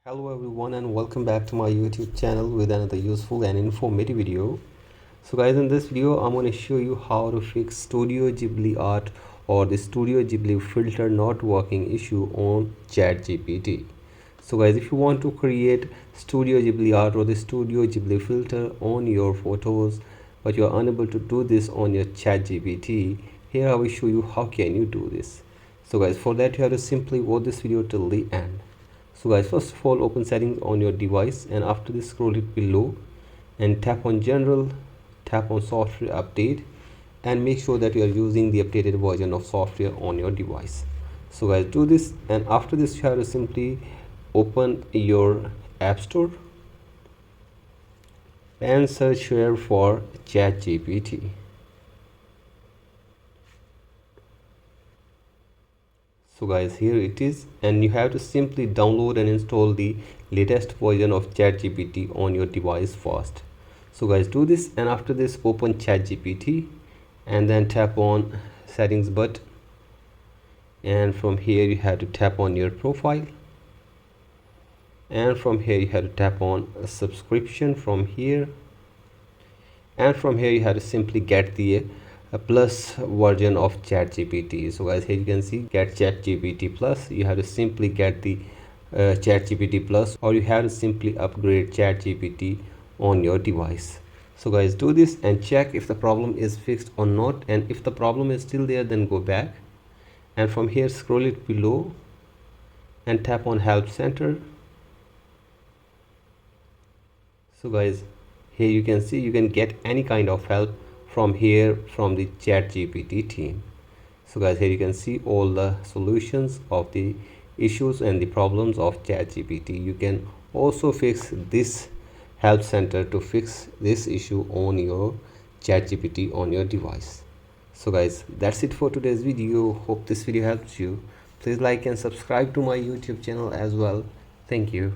Hello everyone and welcome back to my YouTube channel with another useful and informative video. So guys, in this video I'm going to show you how to fix Studio Ghibli art or the Studio Ghibli filter not working issue on ChatGPT. So guys, if you want to create Studio Ghibli art or the Studio Ghibli filter on your photos but you are unable to do this on your ChatGPT, here I will show you how can you do this. So guys, for that you have to simply watch this video till the end. So guys, first of all, open settings on your device and after this scroll it below and tap on general, tap on software update and make sure that you are using the updated version of software on your device. So guys, do this and after this you have to simply open your app store and search here for ChatGPT. So guys, here it is and you have to simply download and install the latest version of ChatGPT on your device first. So guys, do this and after this open ChatGPT and then tap on settings button and from here you have to tap on your profile and from here you have to tap on a subscription from here and from here you have to simply get the a plus version of ChatGPT. So guys, here you can see get ChatGPT plus. You have to simply get the ChatGPT plus or you have to simply upgrade ChatGPT on your device. So guys, do this and check if the problem is fixed or not, and if the problem is still there then go back and from here scroll it below and tap on help center. So guys, here you can see you can get any kind of help from here from the ChatGPT team. So guys, here you can see all the solutions of the issues and the problems of ChatGPT. You can also fix this help center to fix this issue on your ChatGPT on your device. So guys, that's it for today's video. Hope this video helps you. Please like and subscribe to my YouTube channel as well. Thank you.